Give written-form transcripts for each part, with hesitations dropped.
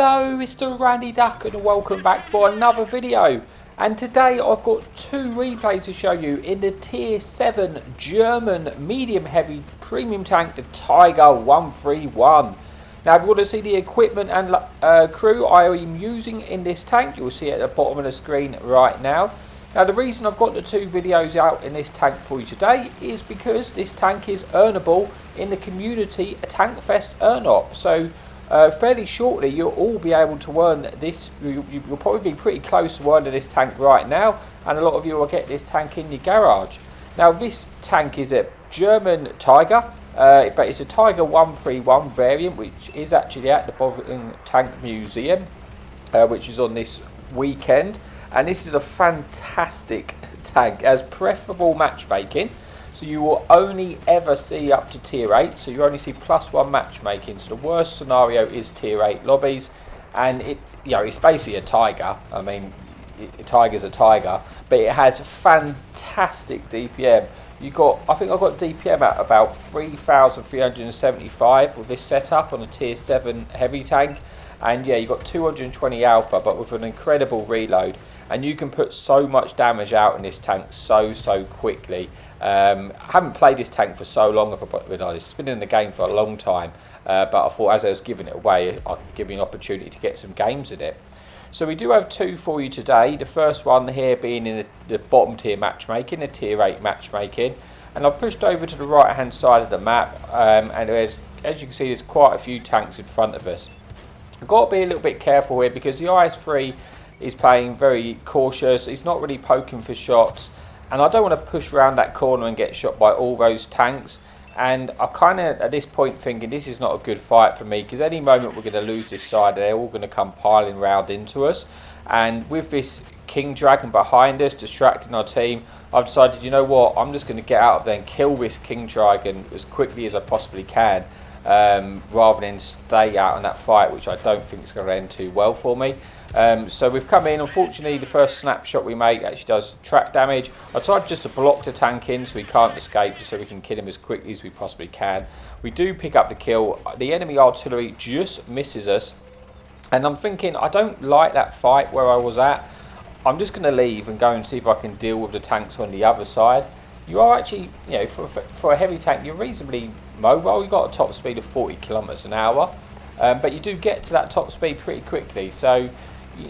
Hello, Mr. Randy Duck, and welcome back for another video. And today I've got two replays to show you in the Tier 7 German medium heavy premium tank, the Tiger 131. Now if you want to see the equipment and crew I am using in this tank, you'll see it at the bottom of the screen right now. Now the reason I've got the two videos out in this tank for you today is because this tank is earnable in the community Tank Fest earn-up. So fairly shortly you'll all be able to earn this. You'll probably be pretty close to earning this tank right now, and a lot of you will get this tank in your garage. Now this tank is a German Tiger, but it's a Tiger 131 variant, which is actually at the Bovington Tank Museum, which is on this weekend. And this is a fantastic tank, as preferable matchmaking. So you will only ever see up to tier 8, so you only see +1 matchmaking. So the worst scenario is tier 8 lobbies, and it's basically a Tiger. I mean, a Tiger's a Tiger, but it has fantastic DPM. I think I got DPM at about 3,375 with this setup on a tier 7 heavy tank, and yeah, you got 220 alpha, but with an incredible reload, and you can put so much damage out in this tank so quickly. I haven't played this tank for so long, if I've been honest. It's been in the game for a long time, but I thought as I was giving it away, I'd give you an opportunity to get some games in it. So we do have two for you today. The first one here being in the bottom tier matchmaking, the tier 8 matchmaking, and I've pushed over to the right hand side of the map, and as you can see, there's quite a few tanks in front of us. I've got to be a little bit careful here because the IS-3 is playing very cautious. He's not really poking for shots, and I don't want to push around that corner and get shot by all those tanks. And I kind of at this point thinking this is not a good fight for me, because any moment we're going to lose this side, they're all going to come piling round into us. And with this King Dragon behind us distracting our team, I've decided, you know what, I'm just going to get out of there and kill this King Dragon as quickly as I possibly can, rather than stay out in that fight, which I don't think is going to end too well for me. So we've come in. Unfortunately, the first snapshot we make actually does track damage. I tried just to block the tank in so he can't escape, just so we can kill him as quickly as we possibly can. We do pick up the kill. The enemy artillery just misses us, and I'm thinking I don't like that fight where I was at. I'm just going to leave and go and see if I can deal with the tanks on the other side. You are actually, for a heavy tank, you're reasonably mobile. You've got a top speed of 40 kilometers an hour, but you do get to that top speed pretty quickly. So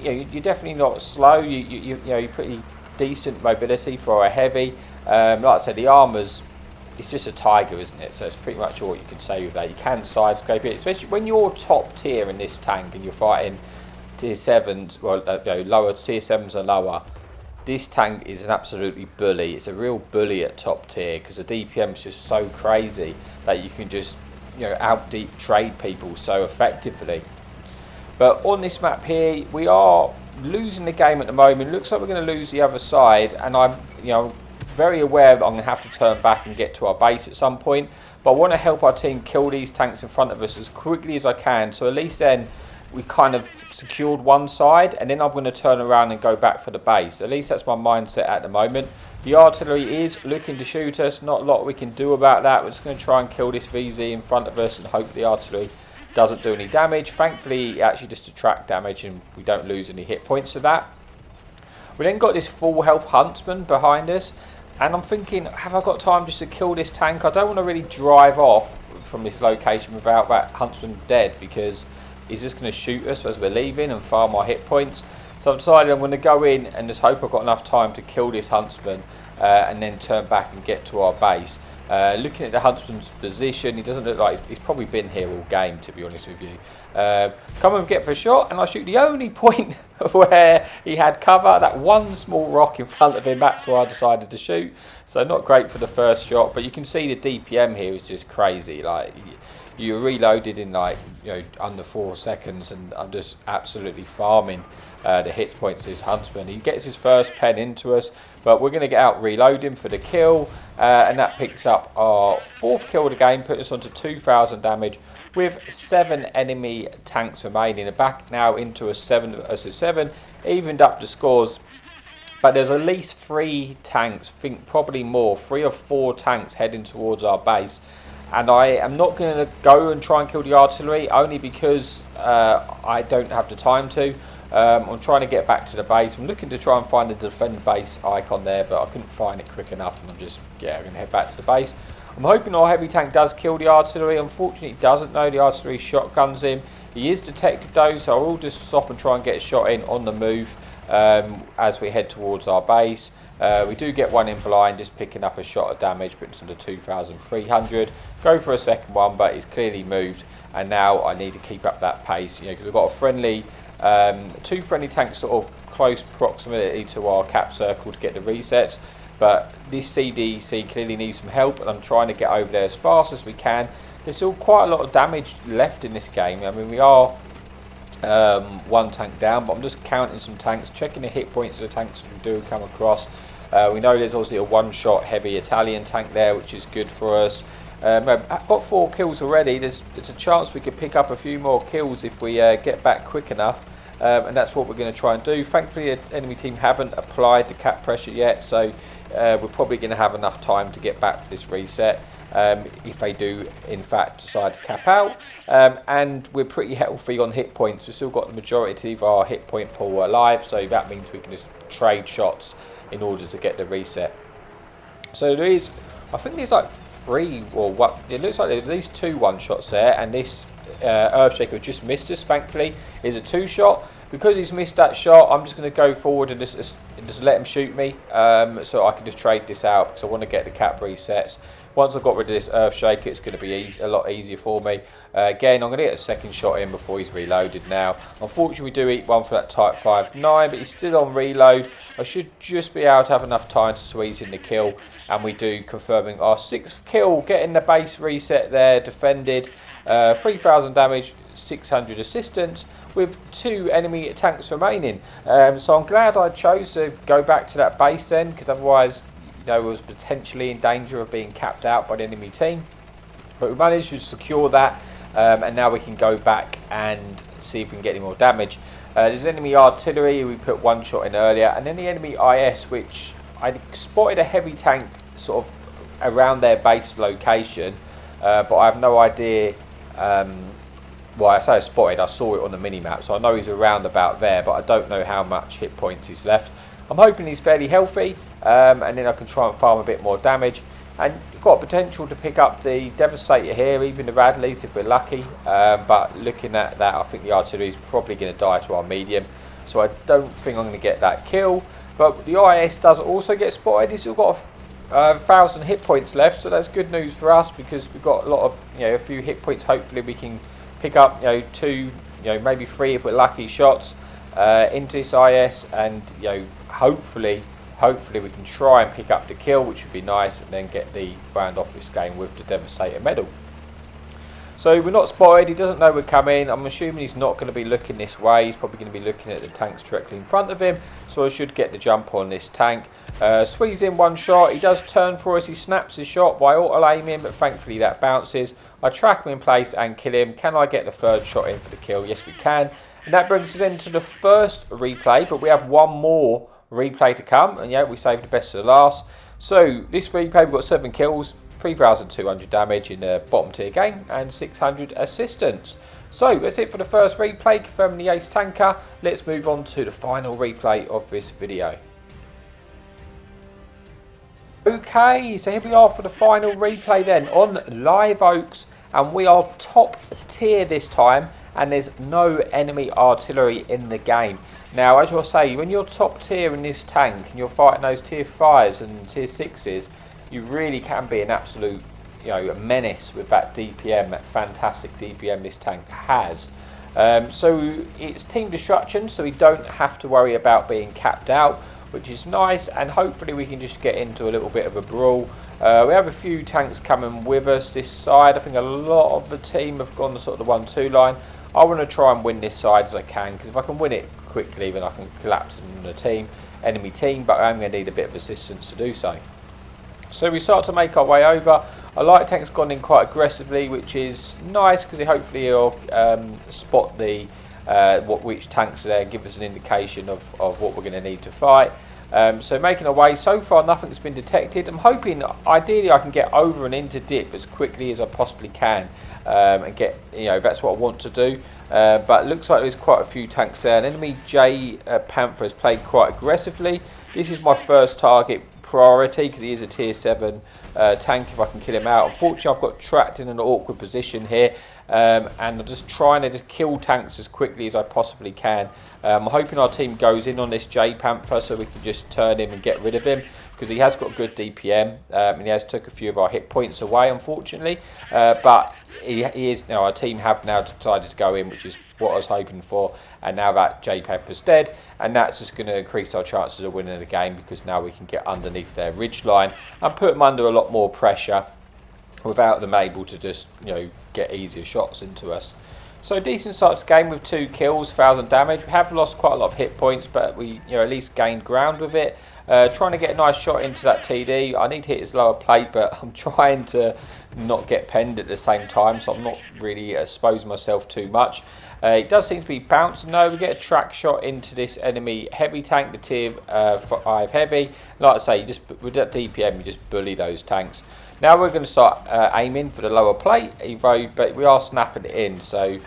you're definitely not slow. You're pretty decent mobility for a heavy. Like I said, the armour's, it's just a Tiger, isn't it? So it's pretty much all you can say with that. You can side scope it, especially when you're top tier in this tank and you're fighting tier 7s, well, lower tier 7s and lower. This tank is an absolutely bully. It's a real bully at top tier because the DPM is just so crazy that you can just out deep trade people so effectively. But on this map here, we are losing the game at the moment. Looks like we're going to lose the other side, and I'm very aware that I'm going to have to turn back and get to our base at some point. But I want to help our team kill these tanks in front of us as quickly as I can, so at least then we kind of secured one side, and then I'm going to turn around and go back for the base. At least that's my mindset at the moment. The artillery is looking to shoot us. Not a lot we can do about that. We're just going to try and kill this VZ in front of us and hope the artillery doesn't do any damage. Thankfully, actually just attract damage and we don't lose any hit points to that. We then got this full health huntsman behind us, and I'm thinking, have I got time just to kill this tank? I don't want to really drive off from this location without that huntsman dead, because he's just going to shoot us as we're leaving and farm our hit points. So I've decided I'm going to go in and just hope I've got enough time to kill this huntsman, and then turn back and get to our base. Looking at the huntsman's position, he doesn't look like he's probably been here all game, to be honest with you. Come and get for a shot, and I shoot the only point where he had cover, that one small rock in front of him. That's where I decided to shoot. So not great for the first shot, but you can see the DPM here is just crazy. Like, you're reloaded in under 4 seconds, and I'm just absolutely farming the hit points to this huntsman. He gets his first pen into us, but we're going to get out reload him for the kill, and that picks up our 4th kill of the game, putting us onto 2,000 damage with 7 enemy tanks remaining. We're back now into a 7 versus 7, evened up the scores. But there's at least 3 tanks, I think probably more, 3 or 4 tanks heading towards our base. and I am not going to go and try and kill the artillery, only because I don't have the time to. I'm trying to get back to the base. I'm looking to try and find the defend base icon there, but I couldn't find it quick enough, and I'm just going to head back to the base. I'm hoping our heavy tank does kill the artillery. Unfortunately, it doesn't know the artillery shotguns him. He is detected though, so I will just stop and try and get a shot in on the move as we head towards our base. We do get one in blind, just picking up a shot of damage, putting us under 2,300. Go for a second one, but he's clearly moved, and now I need to keep up that pace, because we've got a friendly, two friendly tanks sort of close proximity to our cap circle to get the resets. But this CDC clearly needs some help, and I'm trying to get over there as fast as we can. There's still quite a lot of damage left in this game. I mean, we are one tank down, but I'm just counting some tanks, checking the hit points of the tanks we do come across. We know there's obviously a one-shot heavy Italian tank there, which is good for us. I've got 4 kills already. There's a chance we could pick up a few more kills if we get back quick enough. And that's what we're going to try and do. Thankfully, the enemy team haven't applied the cap pressure yet, so we're probably going to have enough time to get back for this reset if they do in fact decide to cap out. And we're pretty healthy on hit points. We've still got the majority of our hit point pool alive, so that means we can just trade shots in order to get the reset. So there is, I think there's like 3 or what, it looks like there's at least 2 one-shots there, and this Earthshaker just missed us, thankfully, is a 2-shot. Because he's missed that shot, I'm just going to go forward and just let him shoot me, so I can just trade this out, because I want to get the cap resets. Once I've got rid of this Earthshaker, it's going to be a lot easier for me. Again, I'm going to get a second shot in before he's reloaded now. Unfortunately, we do eat one for that Type 5-9, but he's still on reload. I should just be able to have enough time to squeeze in the kill, and we do, confirming our 6th kill, getting the base reset there, defended, 3,000 damage, 600 assistance, with 2 enemy tanks remaining. So I'm glad I chose to go back to that base then, because otherwise, was potentially in danger of being capped out by the enemy team. But we managed to secure that, and now we can go back and see if we can get any more damage. There's enemy artillery, we put 1 shot in earlier, and then the enemy IS, which I spotted a heavy tank sort of around their base location, but I have no idea. Well, I say I spotted, I saw it on the mini-map, so I know he's around about there, but I don't know how much hit points he's left. I'm hoping he's fairly healthy, and then I can try and farm a bit more damage. And you've got potential to pick up the Devastator here, even the Radleys if we're lucky. But looking at that, I think the artillery is probably going to die to our medium, so I don't think I'm going to get that kill. But the IS does also get spotted. He's still got 1,000 hit points left, so that's good news for us, because we've got a lot of, a few hit points. Hopefully we can pick up 2, maybe 3 if we're lucky shots into this IS, and hopefully we can try and pick up the kill, which would be nice, and then get the round off this game with the Devastator medal. So we're not spotted, he doesn't know we're coming. I'm assuming he's not going to be looking this way, he's probably going to be looking at the tanks directly in front of him, so I should get the jump on this tank. Squeeze in 1 shot, he does turn for us, he snaps his shot by auto-aiming, but thankfully that bounces. I track him in place and kill him. Can I get the 3rd shot in for the kill? Yes, we can. And that brings us into the first replay, but we have 1 more replay to come, and we saved the best to the last. So this replay, we've got 7 kills, 3,200 damage in the bottom tier game, and 600 assistance. So that's it for the first replay, confirming the ace tanker. Let's move on to the final replay of this video. Okay, so here we are for the final replay then on Live Oaks, and we are top tier this time, and there's no enemy artillery in the game. Now, as you'll say, when you're top tier in this tank and you're fighting those tier 5s and tier 6s, you really can be an absolute menace with that DPM, that fantastic DPM this tank has. So it's team destruction, so we don't have to worry about being capped out, which is nice, and hopefully we can just get into a little bit of a brawl. We have a few tanks coming with us this side. I think a lot of the team have gone the sort of the 1-2 line. I want to try and win this side as I can, because if I can win it quickly, then I can collapse in the enemy team, but I'm going to need a bit of assistance to do so. So we start to make our way over. Our light tank's gone in quite aggressively, which is nice, because hopefully he'll spot the which tanks are there and give us an indication of what we're going to need to fight. So making our way, so far nothing's been detected. I'm hoping ideally I can get over and into dip as quickly as I possibly can, and get, that's what I want to do. But it looks like there's quite a few tanks there. An enemy J Panther has played quite aggressively. This is my first target priority because he is a tier 7 tank if I can kill him out. Unfortunately I've got trapped in an awkward position here, and I'm just trying to just kill tanks as quickly as I possibly can. I'm hoping our team goes in on this J Panther so we can just turn him and get rid of him, because he has got good DPM, and he has took a few of our hit points away unfortunately, but he is now, our team have now decided to go in, which is what I was hoping for. And now that J Panther's dead, and that's just going to increase our chances of winning the game, because now we can get underneath their ridge line and put them under a lot more pressure without them able to just get easier shots into us. So decent sized game with 2 kills, 1,000 damage. We have lost quite a lot of hit points, but we at least gained ground with it. Trying to get a nice shot into that TD. I need to hit his lower plate, but I'm trying to not get penned at the same time, so I'm not really exposing myself too much. It does seem to be bouncing though. We get a track shot into this enemy heavy tank, the tier 5 heavy. Like I say, with that DPM, you just bully those tanks. Now we're going to start aiming for the lower plate, but we are snapping it in. So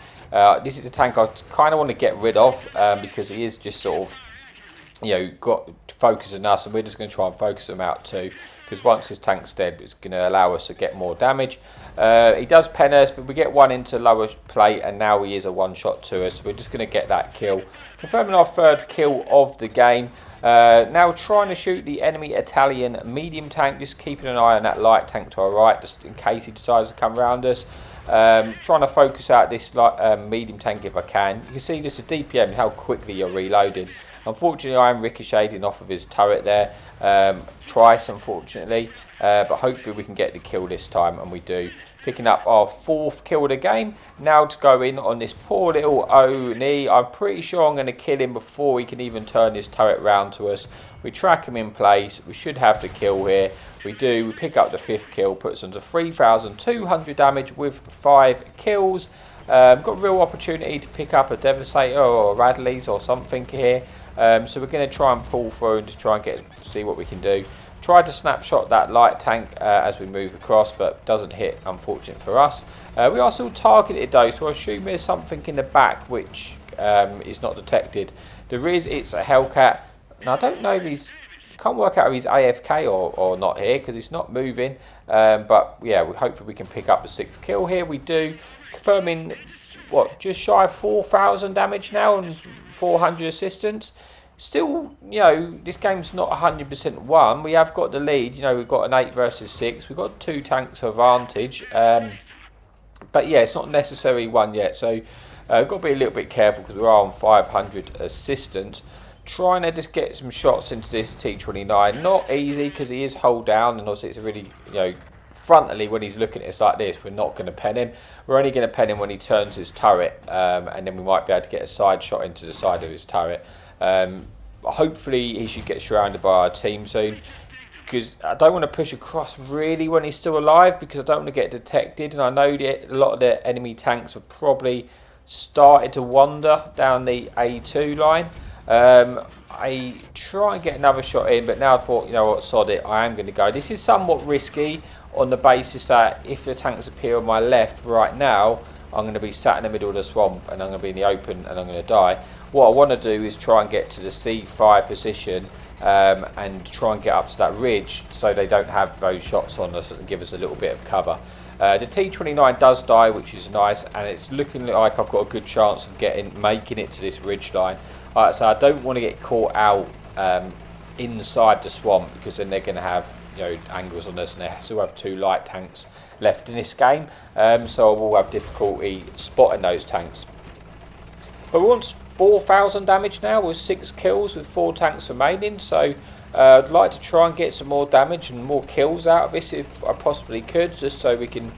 this is the tank I kind of want to get rid of, because he is just sort of, got focusing us, and we're just going to try and focus him out too. Because once his tank's dead, it's going to allow us to get more damage. He does pen us, but we get one into lower plate, and now he is a one-shot to us. So we're just going to get that kill. Confirming our 3rd kill of the game. Now trying to shoot the enemy Italian medium tank, just keeping an eye on that light tank to our right, just in case he decides to come around us. Trying to focus out this medium tank if I can. You can see just the DPM, how quickly you're reloading. Unfortunately, I am ricocheting off of his turret there, twice unfortunately, but hopefully we can get the kill this time, and we do. Picking up our 4th kill of the game. Now to go in on this poor little Oni. I'm pretty sure I'm going to kill him before he can even turn his turret round to us. We track him in place. We should have the kill here. We do. We pick up the 5th kill, puts us to 3,200 damage with 5 kills. Got a real opportunity to pick up a Devastator or a Radleys or something here. So we're going to try and pull through and just try and see what we can do. Tried to snapshot that light tank as we move across, but doesn't hit, unfortunate for us. We are still targeted though, so I assume there's something in the back which is not detected. There is, it's a Hellcat, and I don't know if he's, can't work out if he's AFK or not here, because he's not moving. But yeah, hopefully we can pick up the 6th kill here. We do, confirming what, just shy of 4,000 damage now and 400 assistance. Still, this game's not 100% won. We have got the lead. We've got an 8 versus 6. We've got 2 tanks advantage. But yeah, it's not necessarily won yet. So we've got to be a little bit careful, because we are on 500 assistance. Trying to just get some shots into this T29. Not easy, because he is hold down, and obviously it's a really, frontally when he's looking at us like this, we're not going to pen him. We're only going to pen him when he turns his turret, and then we might be able to get a side shot into the side of his turret. Hopefully he should get surrounded by our team soon, because I don't want to push across really when he's still alive, because I don't want to get detected, and I know that a lot of the enemy tanks have probably started to wander down the A2 line. I try and get another shot in, but now I thought, what, sod it, I am going to go. This is somewhat risky on the basis that if the tanks appear on my left right now, I'm going to be sat in the middle of the swamp, and I'm going to be in the open, and I'm going to die. What I want to do is try and get to the C5 position, and try and get up to that ridge so they don't have those shots on us and give us a little bit of cover. The T29 does die, which is nice, and it's looking like I've got a good chance of making it to this ridge line. So I don't want to get caught out inside the swamp, because then they're going to have angles on us, and they still have 2 light tanks left in this game, so I will have difficulty spotting those tanks. But we want 4,000 damage now with 6 kills with 4 tanks remaining, so I'd like to try and get some more damage and more kills out of this if I possibly could, just so we can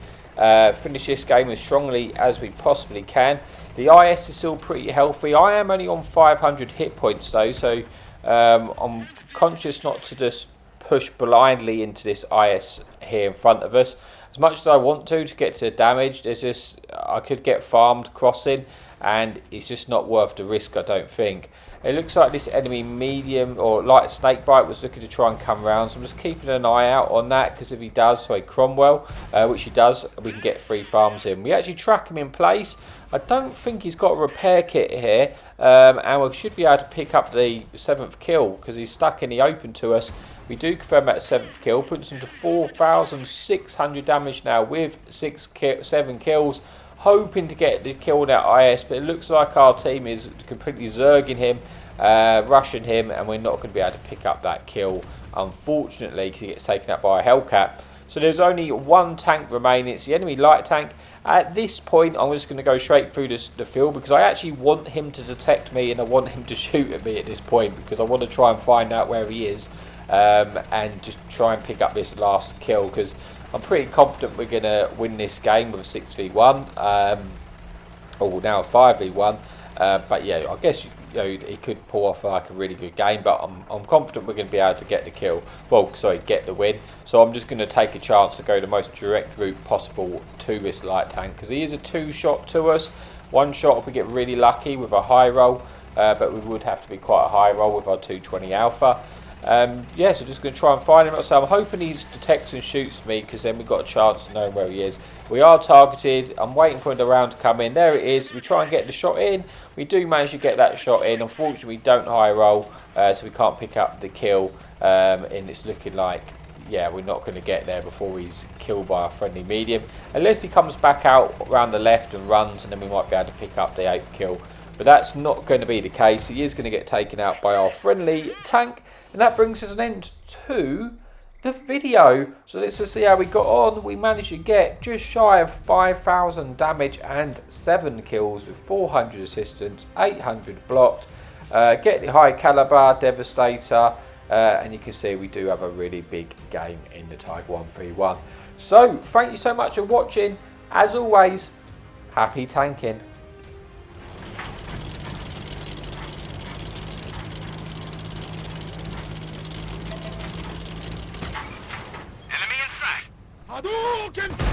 finish this game as strongly as we possibly can. The IS is still pretty healthy. I am only on 500 hit points though, so I'm conscious not to just push blindly into this IS here in front of us. As much as I want to get to the damage, there's just, I could get farmed crossing, and it's just not worth the risk, I don't think. It looks like this enemy medium or light snakebite was looking to try and come around, so I'm just keeping an eye out on that, because if he does, so Cromwell, which he does, we can get 3 farms in. We actually track him in place. I don't think he's got a repair kit here, and we should be able to pick up the 7th kill, because he's stuck in the open to us. We do confirm that 7th kill, puts him to 4,600 damage now with 7 kills. Hoping to get the kill at IS, but it looks like our team is completely zerging him, rushing him, and we're not going to be able to pick up that kill, unfortunately, because he gets taken out by a Hellcat. So there's only 1 tank remaining. It's the enemy light tank. At this point, I'm just going to go straight through the field, because I actually want him to detect me and I want him to shoot at me at this point, because I want to try and find out where he is, and just try and pick up this last kill, because I'm pretty confident we're going to win this game with a 6v1, or now a 5v1, but yeah, I guess he could pull off like a really good game, but I'm confident we're going to be able to get the kill, well, sorry, get the win. So I'm just going to take a chance to go the most direct route possible to this light tank, because he is a 2-shot to us. 1 shot if we get really lucky with a high roll, but we would have to be quite a high roll with our 220 alpha. Yeah, so just going to try and find him. So I'm hoping he detects and shoots me, because then we've got a chance of knowing where he is. We are targeted. I'm waiting for the round to come in. There it is. We try and get the shot in. We do manage to get that shot in. Unfortunately, we don't high roll, so we can't pick up the kill. And it's looking like, yeah, we're not going to get there before he's killed by our friendly medium. Unless he comes back out around the left and runs, and then we might be able to pick up the 8th kill. But that's not going to be the case. He is going to get taken out by our friendly tank. And that brings us an end to the video. So let's just see how we got on. We managed to get just shy of 5,000 damage and 7 kills with 400 assistance, 800 blocked. Get the high caliber Devastator. And you can see we do have a really big game in the Tiger 131. So thank you so much for watching. As always, happy tanking. Hadouken!